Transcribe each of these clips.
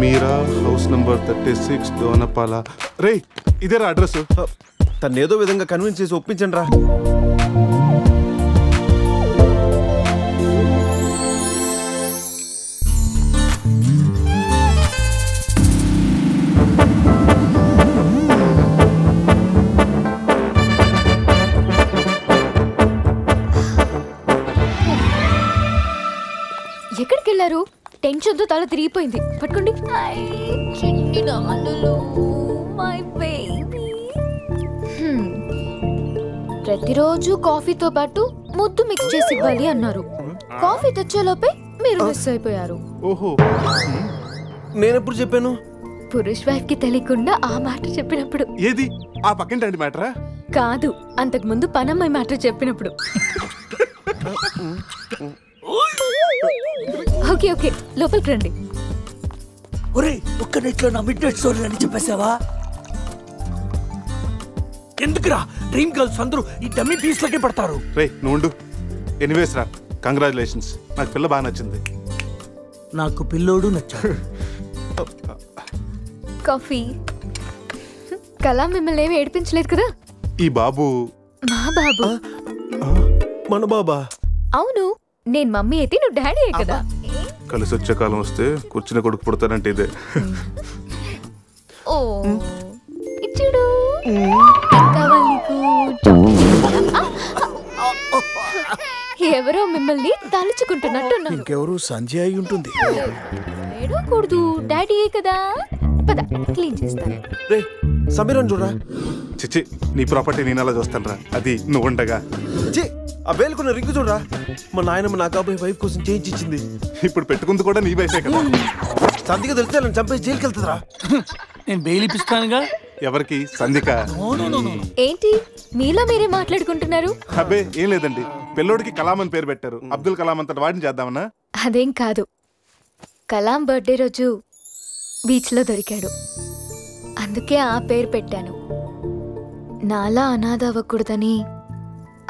Sameera house number 36 Dona Paula. రే ఇదేరా address. తను ఏదో విధంగా కన్విన్స్ చేసి ఒప్పించండి రా. ఎక్కడికి వెళ్ళారు? టెన్షన్తో తల తిరిగిపోయింది. పట్టుకోండి. ప్రతిరోజు కాఫీతో పాటు ముద్దు మిక్స్ చేసి ఇవ్వాలి అన్నారు. కాఫీ తెచ్చేలోపే మీరు మిస్ అయిపోయారు. ఓహో, నేనెప్పుడు చెప్పాను? పురుష్ వైఫ్ కి తెలియకుండా ఆ మాట చెప్పినప్పుడు. ఏది ఆ పక్కింటి మ్యాటరా? కాదు, అంతకు ముందు పనమ్మాయి మ్యాటర్ చెప్పినప్పుడు. ఓకే ఓకే, లోపలికి రండి. ఒరే, ఒక్క నెట్లో నా మిడ్ నైట్ స్టోరీ అని చెప్పేసావా? ఎందుకురా డ్రీమ్ గర్ల్స్ అందరూ ఈ డమ్మీ పీస్ లకే పడతారు? రే నువ్వు. ఎనీవేస్ రా, కంగ్రాచులేషన్స్. నాకు పిల్ల బాగా నచ్చింది. నాకు పిల్లోడు నచ్చాడు. కాఫీ. కళ మిమ్మల్ని ఏమి ఏడిపించలేదు కదా? ఈ బాబు మా బాబు. మన బాబా? అవును, నేను మమ్మీ అయితే నువ్వు డాడీ కదా. కలిసి వచ్చే కాలం వస్తే కూర్చుని కొడుకు పుడతానంటే ఇదే. ఓ ఇచ్చుడు. కావాలి నీకు? ఎవరో మిమ్మల్ని తలుచుకుంటున్నట్టు. ఇంకెవరు సంజయ్ అయి ఉంటుంది. ఏడవకూడదు, డాడీ కదా. పద క్లీన్ చేస్తాను. రే సమీరన్ చూడరా. చిచ్చి, నీ ప్రాపర్టీ నేను అలా చూస్తాను రా. అది నువ్వు ఉండగా. ఆ వేలుకున్న రింగు చూడరా. మా నాయనమ్మ నా కాబోయే వైఫ్ కోసం చేయించింది. ఇప్పుడు పెట్టుకుంది కూడా నీ వైఫే కదా. సంధిగా తెలిస్తే నన్ను చంపేసి జైలుకి వెళ్తుందిరా. నేను బెయిల్ ఇప్పిస్తానుగా. ఎవరికి? సంధిక. ఏంటి మీలో మీరే మాట్లాడుకుంటున్నారు? అబ్బే ఏం లేదండి, పిల్లోడికి కలాం అని పేరు పెట్టారు. అబ్దుల్ కలాం అంతటి వాడిని చేద్దామన్నా. అదేం కాదు, కలాం బర్త్డే రోజు బీచ్ లో దొరికాడు, అందుకే ఆ పేరు పెట్టాను. నాలా అనాథ అవ్వకూడదని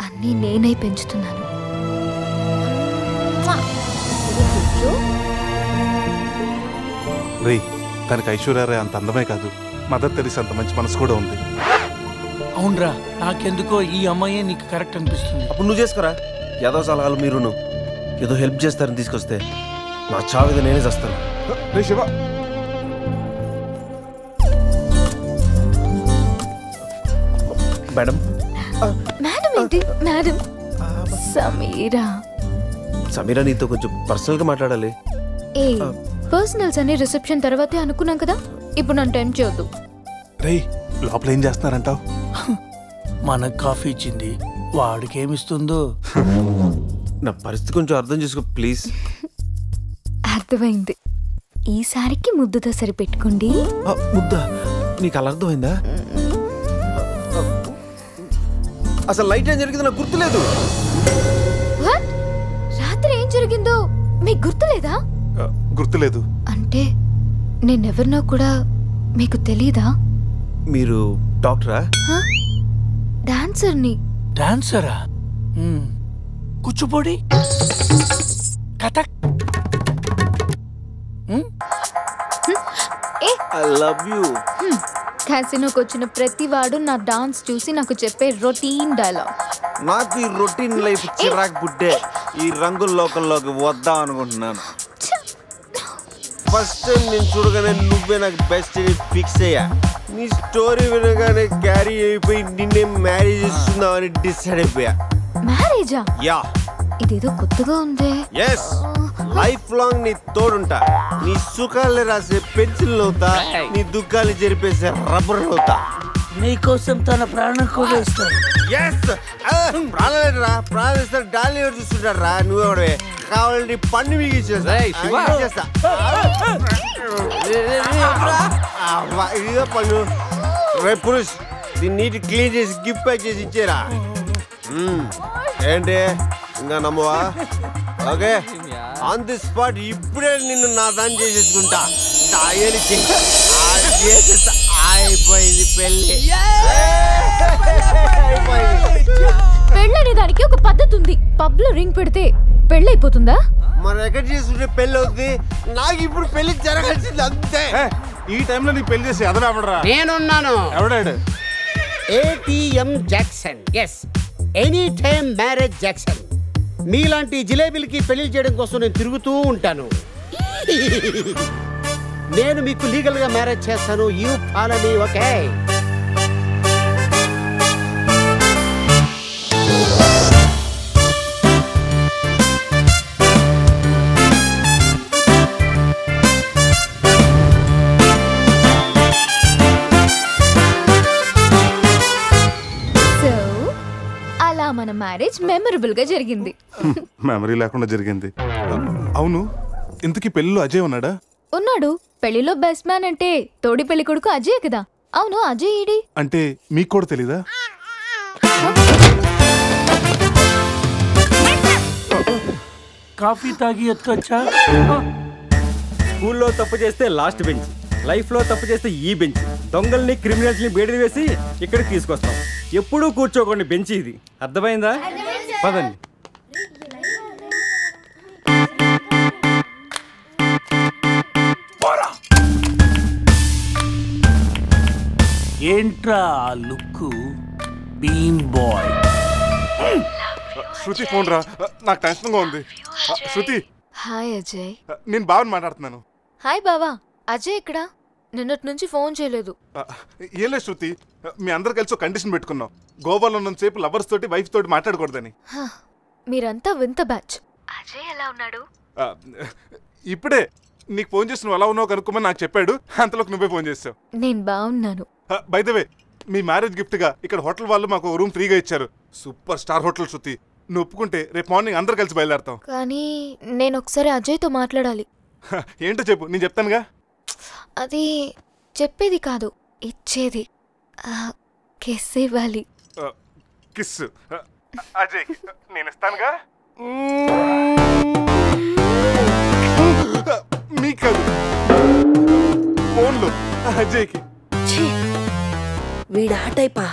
అన్నీ నేనై పెంచుతున్నాను. రే, తనకి ఐశ్వర్యరాయ్ అంత అందమే కాదు, మదర్ తెరీసా అంత మంచి మనసు కూడా ఉంది. అవునరా, నాకెందుకో ఈ అమ్మాయే నీకు కరెక్ట్ అనిపిస్తుంది. అప్పుడు నువ్వు చేసుకోరా. ఏదో సలహాలు మీరును ఏదో హెల్ప్ చేస్తారని తీసుకొస్తే నా చావిద నేనే చేస్తాను. రే శివ. మేడం. మేడం ఏంటి మేడం? సమీరా. సమీరా నీతో కొంచెం పర్సనల్ గా మాట్లాడాలి. ఏ పర్సనల్స్ అనే రిసెప్షన్ తర్వాతే అనుకున్నాం కదా, ఇప్పుడు నన్ను టైం చేయొద్దు. రే లోపల ఏం చేస్తున్నారంటావు? మనకు కాఫీ ఇచ్చింది, వాడికి ఏమిస్తుందో. నా పరిస్థితి కొంచెం అర్థం చేసుకో ప్లీజ్. అర్థమైంది, ఈసారికి ముద్దుతో సరిపెట్టుకోండి. ముద్ద? నీకు అలా అర్థమైందా? అసలు లైట్ ఏం జరిగిందో నాకు గుర్తులేదు. రాత్రి ఏం జరిగిందో మీకు గుర్తులేదా? గుర్తులేదు అంటే నేనెవరినో కూడా మీకు తెలీదా? మీరు డాక్టరా? డాన్సర్ని. డాన్సరా? Kuchipudi, Kathak. I love you. క్యాసినోకి వచ్చిన ప్రతి వాడు నా డాన్స్ చూసి నాకు చెప్పే రొటీన్ డైలాగ్. నాకు ఈ రొటీన్ లైఫ్ చిరాకు పుట్టే ఈ రంగుల లోకంలోకి వద్దాం అనుకుంటున్నాను. ఫస్ట్ టైం నేను చూడగానే నువ్వే నాకు బెస్ట్ ఫిక్స్ అయ్యా. నీ స్టోరీ వినగానే క్యారీ అయిపోయి నిన్నే మ్యారేజ్ చేస్తున్నామని డిసైడ్ అయిపోయా. మ్యారేజా? యా. ఇదేదో కొత్తగా ఉంది. ఎస్, లైఫ్ లాంగ్ నీ తోడుంటా. నీ సుఖాలు రాసే పెన్సిల్ అవుతా, నీ దుఃఖాలు జరిపేసే రబ్బర్ అవుతా. నీకోసం తన ప్రాణం కూడా ఇస్తాడు. ప్రాణాలేరా? ప్రాణాలు ఇస్తారు, డాలి చూస్తుంటాడు రా. నువ్వెవడే కావాలంటే పన్ను మిగిచేస్తా. ఇదిగో పన్ను. రేపు పురుష్ దీన్ని నీట్ క్లీన్ చేసి గిఫ్ట్ ప్యాక్ చేసి ఇచ్చేరా. ఏంటి ఇంకా నమ్మవా? ఓకే, ఆన్ ది స్పాట్ ఇప్పుడే నిన్ను నా దాన్ని చేసేసుకుంటా. అయిపోయింది పెళ్ళి. పెళ్ళనే దానికి ఒక పద్ధతి ఉంది. పబ్ లో రింగ్ పెడితే పెళ్ళైపోతుందా? మనం ఎక్కడ చేసుకుంటే పెళ్లి అవుతుంది. నాకు ఇప్పుడు పెళ్లి జరగాల్సింది అంతే. ఈ టైంలో నీకు పెళ్లి చేసి ఎదవెవడరా? నేనున్నాను. ఎవడాడు? ATM Jackson. Yes, any time marriage Jackson. మీలాంటి జిలేబీలకి పెళ్లి చేయడం కోసం నేను తిరుగుతూ ఉంటాను. నేను మీకు లీగల్ గా మ్యారేజ్ చేస్తాను. You follow me, okay? మన మ్యారేజ్ మెమరబుల్ గా జరిగింది. మెమరీ లేకుండా జరిగింది. అవును, ఇంతకీ పెళ్లిలో అజయ్ ఉన్నాడా? ఉన్నాడు. పెళ్లిలో బెస్ట్ మ్యాన్ అంటే తోడి పెళ్లి కొడుకు అజయ్ కదా. అవును, అజయ్ ఈడి అంటే మీకు కూడా తెలీదా? కాఫీ తాగి ఎత్తుకొచ్చా. స్కూల్లో తప్పు చేస్తే లాస్ట్ బెంచ్, లైఫ్ లో తప్పు చేస్తే ఈ బెంచ్. దొంగల్ని క్రిమినల్స్ ని బయటకు వేసి ఇక్కడికి తీసుకొస్తాం. ఎప్పుడూ కూర్చోకండి బెంచ్ ఇది. అర్థమైందా? పదండి. ఏంట్రా look? Bean boy. Shruti phone రా, నాకు టెన్షన్ గా ఉంది. శృతి. హాయ్ అజయ్. నేను బావని మాట్లాడుతున్నాను. హాయ్ బావా. అజయ్ ఇక్కడ? నిన్నటి నుంచి ఫోన్ చేయలేదు. ఏం లేదు శృతి, మీ అందరు కలిసి ఒక కండిషన్ పెట్టుకున్నాం. గోవాలో ఉన్నంతసేపు లవర్స్ తోటి వైఫ్ తోటి మాట్లాడకూడదని. మీరంతా వింత బ్యాచ్. అజయ్ ఎలా ఉన్నాడు? ఇప్పుడే నీకు ఫోన్ చేసి నువ్వు ఎలా ఉన్నావు కనుక్కోమని నాకు చెప్పాడు. అంతలోకి నువ్వే ఫోన్ చేసావు. నేను బాగున్నాను. By the way, me marriage gift గా ఇక్కడ హోటల్ వాళ్ళు మాకు రూమ్ ఫ్రీగా ఇచ్చారు. సూపర్ స్టార్ హోటల్ శృతి. నువ్వు ఒప్పుకుంటే రేపు మార్నింగ్ అందరు కలిసి బయలుదేరతాం. కానీ నేను ఒకసారి అజయ్తో మాట్లాడాలి. ఏంటో చెప్పు, నేను చెప్తానుగా. అది చెప్పేది కాదు, ఇచ్చేది. కిస్ ఇవ్వాలి. కిస్? అజయ్ నేను ఇస్తానుగా. మీకు కాదు, ఫోన్లో అజయ్కి. వీడా టైపా?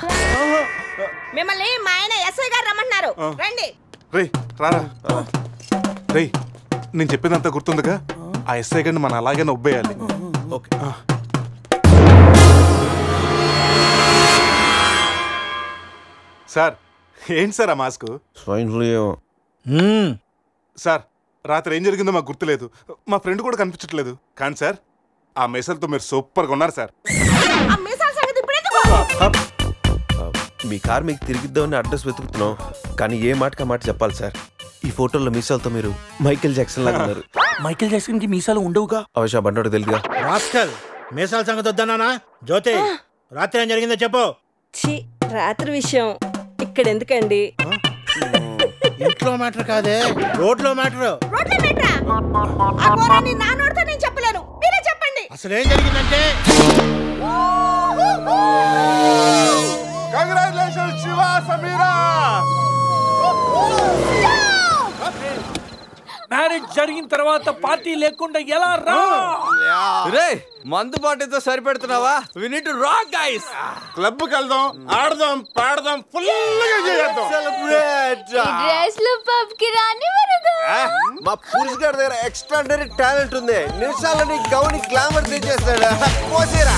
మిమ్మల్ని మా ఆయన ఎస్ఐ గారు రమ్మంటున్నారు, రండి. రేయ్ రారా. రేయ్, నేను చెప్పేదంతా గుర్తుందిగా? ఆ ఎస్ఐ గారిని మనం అలాగే నొబ్బేయాలి. ఓకే. సార్, ఏంటి సార్ ఆ మాస్క్? Swine flu. సార్, రాత్రి ఏం జరిగిందో మాకు గుర్తులేదు. మా ఫ్రెండ్ కూడా కనిపించట్లేదు. కానీ సార్, ఆ మెసల్తో మీరు సూపర్గా ఉన్నారు సార్. మీ కార్ మీకు తిరిగిద్దామని అడ్రస్ వెతుకుతున్నాం, కానీ ఏ మాటకా మాట చెప్పాలి సార్. ఈ ఫోటోలో మీసాలతో మీరు మైకేల్ జాక్సన్ లాగా ఉన్నారు. మైకేల్ జాక్సన్ కి మీసాలు ఉండవుగా? అవశ్య బండోడు తెలుగుగా. రాస్కల్, మీసాల సంగతి వద్దన్నానా? జ్యోతి, రాత్రి ఏం జరిగిందో చెప్పు. రాత్రి విషయం ఇక్కడ ఎందుకండి? ఇంట్లో మ్యాటర్ కాదే, రోడ్లో మ్యాటర్. నేను చెప్పలేను, మీరే చెప్పండి. అసలు ఏం జరిగిందంటే, కంగ్రాచులేషన్స్ శివ, సమీరా. మ్యారేజ్ జరిగిన తర్వాత పార్టీ లేకుండా ఎలా రా? రే, మందు పార్టీతో సరిపెడుతున్నావా? We need to rock guys. Club కి వెళ్దాం, ఆడదాం, పాడదాం, ఫుల్ గా చేద్దాం. డ్రెస్ లో పబ్ కి రాని వరకు. మా పురుష్ గారి దగ్గర ఎక్స్ట్రాడనరీ టాలెంట్ ఉంది. నిమిషాలని Gouni glamour తెచ్చేస్తాడు. పోసేరా.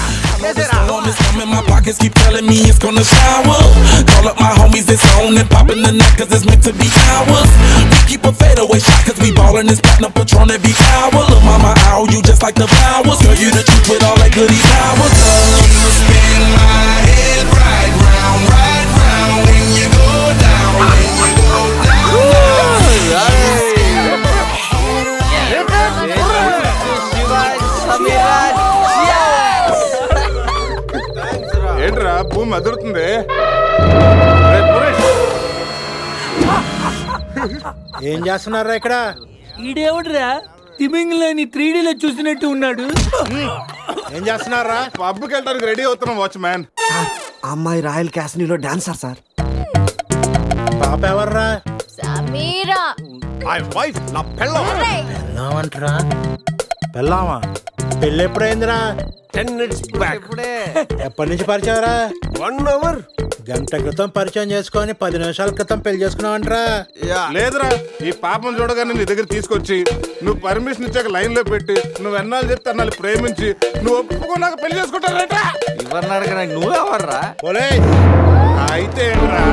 My pockets keep telling me it's gonna shower. Call up my homies, it's on and poppin' the night cause it's meant to be ours. We keep a fadeaway shot cause we ballin' this platinum Patron every hour. Look mama, ow, you just like the flowers. Girl, you the truth with all that goody powers. You spin my head right round when you go down, when you go down. ఏంట్రా భూమి అదురుతుంది? ఏం చేస్తున్నారా ఇక్కడ? ఈడేవడ్రా తిమింగ్లేని 3Dలో చూసినట్టు ఉన్నాడు. ఏం చేస్తున్నారా? పబ్కి వెళ్ళడానికి రెడీ అవుతున్నాం వాచ్ మ్యాన్. అమ్మాయి రాయల్ క్యాసినీలో డాన్సర్ సార్. పాప ఎవర్రా? సమీరా. నా పెళ్ళామంటరా? పెళ్ళామా? పెళ్ళి ఎప్పుడైందిరా? 10 minutes back. ఎప్పటి నుంచి పరిచయరా? 1 hour. గంట క్రితం పరిచయం చేసుకొని 10 నిమిషాల క్రితం పెళ్లి చేసుకున్నావంటరా? లేదురా, ఈ పాపం చూడగానే నీ దగ్గర తీసుకొచ్చి నువ్వు పర్మిషన్ ఇచ్చాక లైన్ లో పెట్టి నువ్వు ఎన్నాళ్ళు చెప్తే అన్నాళ్ళు ప్రేమించి నువ్వు ఒప్పుకున్నాక పెళ్లి చేసుకుంటారట. ఎవరిని అడగరా? నువ్వెవర్రా? అయితే ఏంట్రా,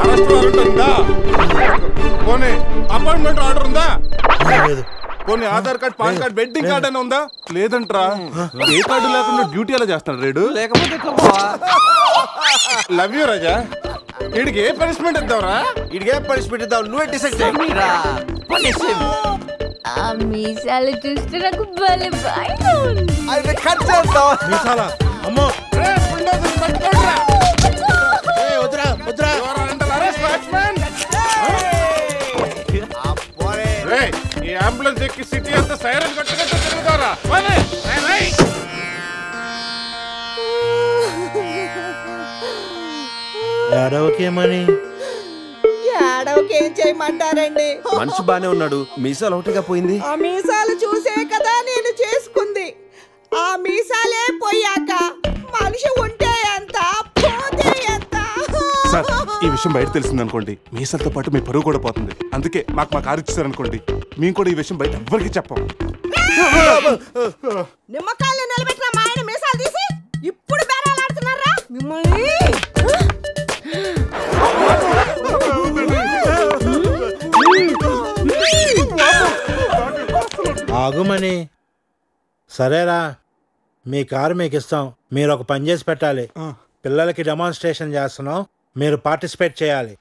అరెస్ట్ వారెంట్ ఉందా? పోనీ అపాయింట్మెంట్ ఆర్డర్ ఉందా? పోనీ Aadhaar card, pan card, wedding card అని ఉందా? లేదంట్రా, ఏ కార్డు లేకుండా డ్యూటీ ఎలా చేస్తాడు రేడు? లేకపోతే లవ్ యూ రాజా. వీడికి ఏ పనిష్మెంట్ ఇద్దాంరా? వీడికి ఏ పనిష్మెంట్ ఇద్దాం? నువ్వే డిసైడ్ చేయరా. ఆ మీసాలు చూస్తే నాకు భలే భయంగా ఉంది. అయితే కట్ చేద్దాం. మీసాలా? అమ్మో, వద్దురా వద్దురా. ఈ అంబులెన్స్ ఎక్కి సిటీ అంతా సైరన్ కట్టుకుంటూ తిరుగుతారా? ఏడవకేమని? ఏడవకి ఏం చేయమంటారండి? మనిషి బానే ఉన్నాడు, మీసాలు ఒకటిగా పోయింది. ఆ మీసాలు చూసే కదా నేను చేసుకుంది. ఆ మీసాలే పోయాక మనిషి ఉంటే ఎంత, పోతే ఎంత? సార్, ఈ విషయం బయట తెలిసిందనుకోండి, మీసాలతో పాటు మీ పరువు కూడా పోతుంది. అందుకే మాకు మా కారు ఇచ్చారనుకోండి, మేము కూడా ఈ విషయం బయట ఎవ్వరికి చెప్పాం. నిమ్మకాయలు నిలబెట్టిన మా ఆయన మీసాలు తీసి ఇప్పుడు బేరాలాడుతున్నారా మిమ్మల్ని? ఆగుమని. సరేరా, మీ కారు మీకు ఇస్తాం. మీరు ఒక పని చేసి పెట్టాలి. పిల్లలకి డెమాన్స్ట్రేషన్ చేస్తున్నాం, మీరు పార్టిసిపేట్ చేయాలి.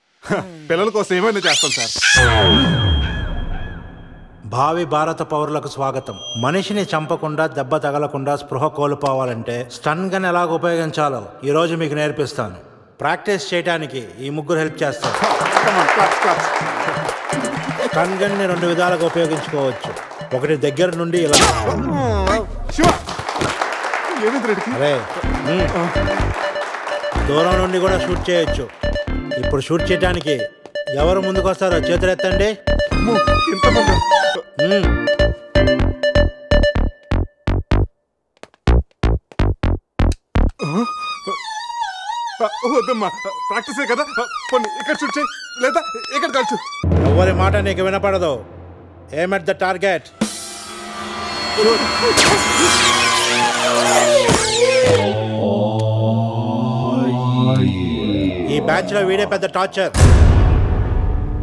పిల్లల కోసం ఏమైనా చేస్తాం సార్. భావి భారత పౌరులకు స్వాగతం. మనిషిని చంపకుండా, దెబ్బ తగలకుండా స్పృహ కోల్పోవాలంటే స్టన్ గన్ ఎలాగ ఉపయోగించాలో ఈరోజు మీకు నేర్పిస్తాను. ప్రాక్టీస్ చేయడానికి ఈ ముగ్గురు హెల్ప్ చేస్తారు. స్టన్ గన్ ని 2 విధాలుగా ఉపయోగించుకోవచ్చు. ఒకటి దగ్గర నుండి ఇలా, అరే దూరం నుండి కూడా షూట్ చేయొచ్చు. ఇప్పుడు షూట్ చేయడానికి ఎవరు ముందుకు వస్తారో చేతులు ఎత్తండి. వద్దమ్మా, ప్రాక్టీసే కదా. పోనీ ఇక్కడ షూట్ చేయి, లేదా ఇక్కడ కాల్చు. ఎవరి మాట నీకు వినపడదు. ఏమ్ ఎట్ ద టార్గెట్. ఈ బ్యాచ్ లో వీడే పెద్ద టార్చర్.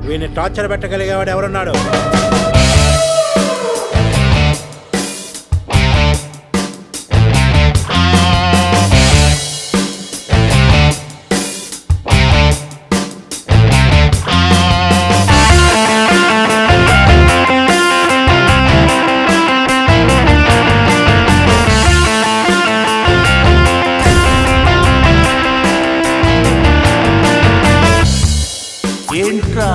వీడిని టార్చర్ పెట్టగలిగేవాడు ఎవరున్నాడు? ఏంట్రా